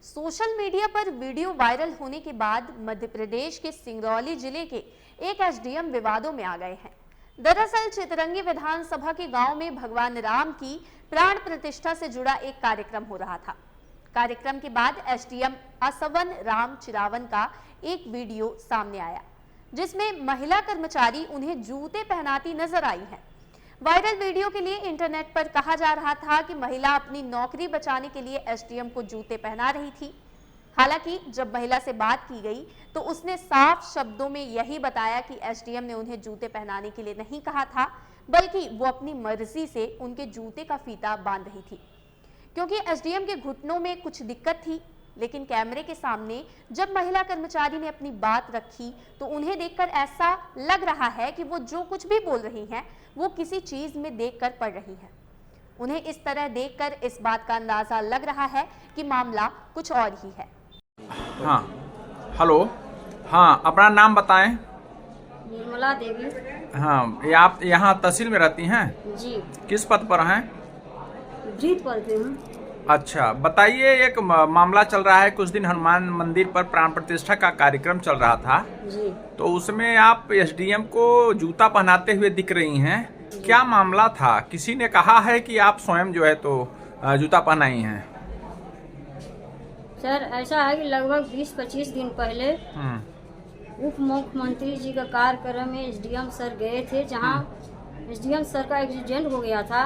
Social media पर video viral होने के बाद मध्य प्रदेश के सिंगरौली जिले के एक एसडीएम विवादों में आ गए हैं। दरअसल चितरंगी विधानसभा के गांव में भगवान राम की प्राण प्रतिष्ठा से जुड़ा एक कार्यक्रम हो रहा था। कार्यक्रम के बाद एसडीएम असवन राम चिरावन का एक वीडियो सामने आया, जिसमें महिला कर्मचारी उन्हें जूते पहनाती नजर आई है। वायरल वीडियो के लिए इंटरनेट पर कहा जा रहा था कि महिला अपनी नौकरी बचाने के लिए एसडीएम को जूते पहना रही थी। हालांकि जब महिला से बात की गई तो उसने साफ शब्दों में यही बताया कि एसडीएम ने उन्हें जूते पहनाने के लिए नहीं कहा था, बल्कि वो अपनी मर्जी से उनके जूते का फीता बांध रही थी, क्योंकि एसडीएम के घुटनों में कुछ दिक्कत थी। लेकिन कैमरे के सामने जब महिला कर्मचारी ने अपनी बात रखी तो उन्हें देखकर ऐसा लग रहा है कि वो जो कुछ भी बोल रही हैं वो किसी चीज में देखकर पढ़ रही हैं। उन्हें इस तरह देखकर इस बात का अंदाजा लग रहा है कि मामला कुछ और ही है। हाँ, हेलो। हाँ, अपना नाम बताएं। निर्मला देवी। हाँ, ये आप यहाँ तहसील में रहती हैं? जी। किस पद पर हैं? ब्रीथ पर हूँ। अच्छा, बताइए, एक मामला चल रहा है, कुछ दिन हनुमान मंदिर पर प्राण प्रतिष्ठा का कार्यक्रम चल रहा था जी। तो उसमें आप एसडीएम को जूता पहनाते हुए दिख रही हैं। क्या मामला था? किसी ने कहा है कि आप स्वयं जो है तो जूता पहनाई हैं? सर, ऐसा है कि लगभग 20-25 दिन पहले उप मुख्यमंत्री जी का कार्यक्रम में एसडीएम सर गए थे, जहाँ एसडीएम सर का एक्सीडेंट हो गया था,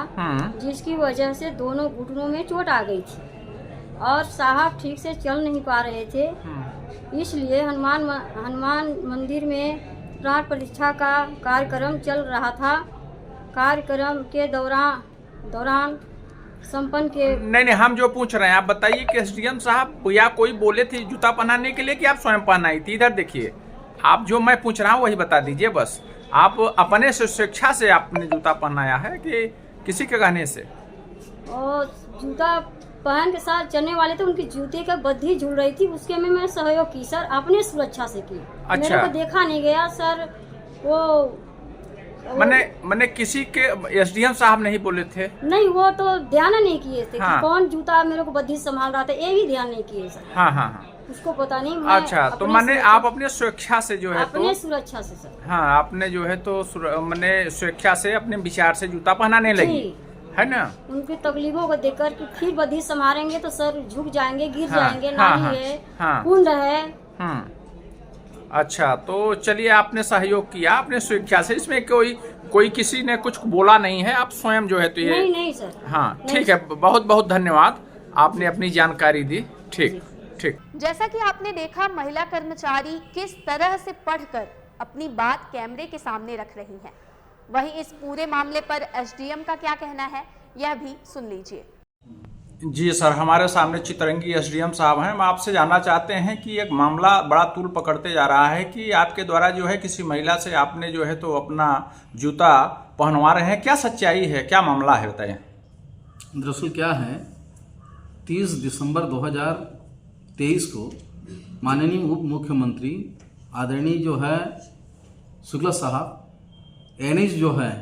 जिसकी वजह से दोनों घुटनों में चोट आ गई थी और साहब ठीक से चल नहीं पा रहे थे। इसलिए हनुमान मंदिर में प्राण प्रतिष्ठा का कार्यक्रम चल रहा था। कार्यक्रम के दौरान संपन्न के नहीं, हम जो पूछ रहे हैं आप बताइए कि एसडीएम साहब या कोई बोले थे जूता पहनाने के लिए कि आप स्वयं पहनाई थी? इधर देखिए, आप जो मैं पूछ रहा हूँ वही बता दीजिए बस। आप अपने से स्वेच्छा से आपने जूता पहनाया है कि किसी के कहने से? और जूता पहन के साथ चलने वाले थे, उनकी जूते का बद्धी झूल रही थी, उसके में मैं सहयोग की सर, अपने सुरक्षा से की। अच्छा। मेरे को देखा नहीं गया सर। वो मैंने किसी के एसडीएम साहब नहीं बोले थे? नहीं, वो तो ध्यान नहीं किए थे। हाँ। कि कौन जूता मेरे को बद्धी संभाल रहा था, ये भी ध्यान नहीं किए सर। हाँ हाँ हाँ, उसको पता नहीं। अच्छा, तो मैंने आप अपने स्वेच्छा से जो है अपने सुरक्षा से सर। हाँ, आपने जो है तो मैंने स्वेच्छा से अपने विचार से जूता पहनाने लगी, है ना? उनकी तकलीफों को देखकर कि फिर बद्धी संभालेंगे तो सर झुक जाएंगे, गिर जाएंगे। हाँ, नाली है, हाँ। कुंड है। अच्छा, तो चलिए, आपने सहयोग किया अपने स्वेच्छा से, इसमें कोई किसी ने कुछ बोला नहीं है, आप स्वयं जो है तो ये? नहीं सर। हाँ, ठीक है, बहुत बहुत धन्यवाद, आपने अपनी जानकारी दी। ठीक। जैसा कि आपने देखा, महिला कर्मचारी किस तरह से पढ़कर अपनी बात कैमरे के सामने रख रही हैं। वहीं इस पूरे मामले पर एसडीएम का क्या कहना है, यह भी सुन लीजिए। जी सर, हमारे सामने चितरंगी एसडीएम साहब हैं। हम आपसे जानना चाहते हैं कि एक मामला बड़ा तूल पकड़ते जा रहा है कि आपके द्वारा जो है किसी महिला से आपने जो है तो अपना जूता पहनवा रहे हैं। क्या सच्चाई है, क्या मामला है, बताइए। दरअसल क्या है, 30 दिसंबर 2023 को माननीय उप मुख्यमंत्री आदरणीय जो है शुक्ला साहब एनएच जो है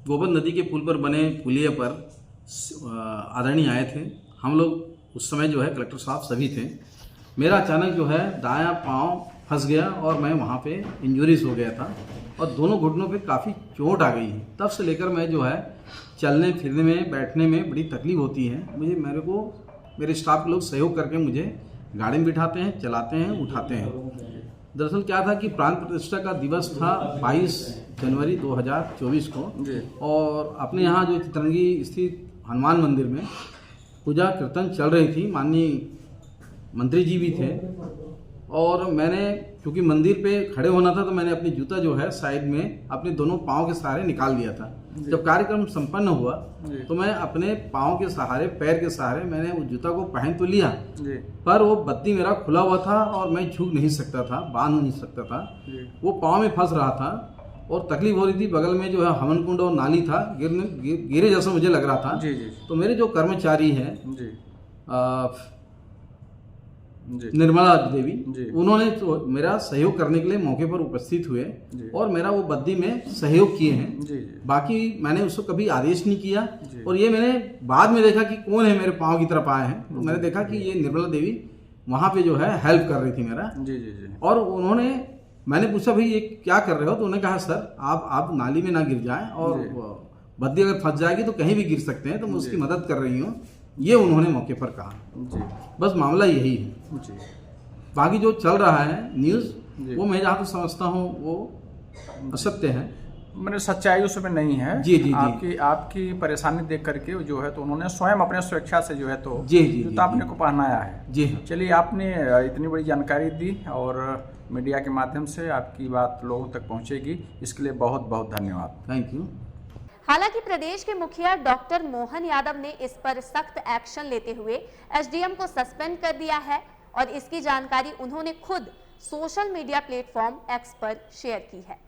गोपद नदी के पुल पर बने पुलिया पर आदरणीय आए थे। हम लोग उस समय जो है कलेक्टर साहब सभी थे। मेरा अचानक जो है दायां पांव फंस गया और मैं वहां पे इंजरीज हो गया था और दोनों घुटनों पे काफ़ी चोट आ गई है। तब से लेकर मैं जो है चलने फिरने में बैठने में बड़ी तकलीफ होती है। मेरे स्टाफ के लोग सहयोग करके मुझे गाड़ी में बिठाते हैं, चलाते हैं, उठाते हैं। दरअसल क्या था कि प्राण प्रतिष्ठा का दिवस था 22 जनवरी 2024 को और अपने यहाँ जो चितरंगी स्थित हनुमान मंदिर में पूजा कीर्तन चल रही थी। माननीय मंत्री जी भी थे और मैंने क्योंकि मंदिर पे खड़े होना था तो मैंने अपनी जूता जो है साइड में अपने दोनों पाँव के सहारे निकाल दिया था। जब कार्यक्रम संपन्न हुआ तो मैं अपने पाँव के सहारे, पैर के सहारे मैंने उस जूता को पहन तो लिया, पर वो बत्ती मेरा खुला हुआ था और मैं झुक नहीं सकता था, बांध नहीं सकता था। वो पाँव में फंस रहा था और तकलीफ हो रही थी। बगल में जो है हवन कुंड और नाली था, गिरे जैसा मुझे लग रहा था। तो मेरे जो कर्मचारी हैं जी। निर्मला देवी, जी। उन्होंने तो मेरा सहयोग करने के लिए मौके पर उपस्थित हुए जी। और मेरा वो बद्दी में सहयोग किए हैं। जी जी बाकी मैंने उसको कभी आदेश नहीं किया जी। और ये मैंने बाद में देखा कि कौन है मेरे पाँव की तरफ आए हैं, तो मैंने देखा कि ये निर्मला देवी वहाँ पे जो है हेल्प कर रही थी मेरा। जी जी जी और उन्होंने, मैंने पूछा भाई ये क्या कर रहे हो, तो उन्होंने कहा सर आप नाली में ना गिर जाएं और बद्दी अगर फंस जाएगी तो कहीं भी गिर सकते हैं, तो मैं उसकी मदद कर रही हूँ, ये उन्होंने मौके पर कहा। जी बस मामला यही है। जी। बाकी जो चल रहा है न्यूज़, जी। वो मैं जहाँ तक समझता हूँ वो असत्य है। मैंने सच्चाई उसमें नहीं है। जी, जी, जी। आपकी परेशानी देख करके जो है तो उन्होंने स्वयं अपने स्वेच्छा से जो है तो जी, जी, जूता जी, अपने को पहनाया है। जी हाँ। चलिए, आपने इतनी बड़ी जानकारी दी और मीडिया के माध्यम से आपकी बात लोगों तक पहुंचेगी, इसके लिए बहुत बहुत धन्यवाद। Thank you. हालांकि प्रदेश के मुखिया डॉक्टर मोहन यादव ने इस पर सख्त एक्शन लेते हुए एसडीएम को सस्पेंड कर दिया है और इसकी जानकारी उन्होंने खुद सोशल मीडिया प्लेटफॉर्म एक्स पर शेयर की है।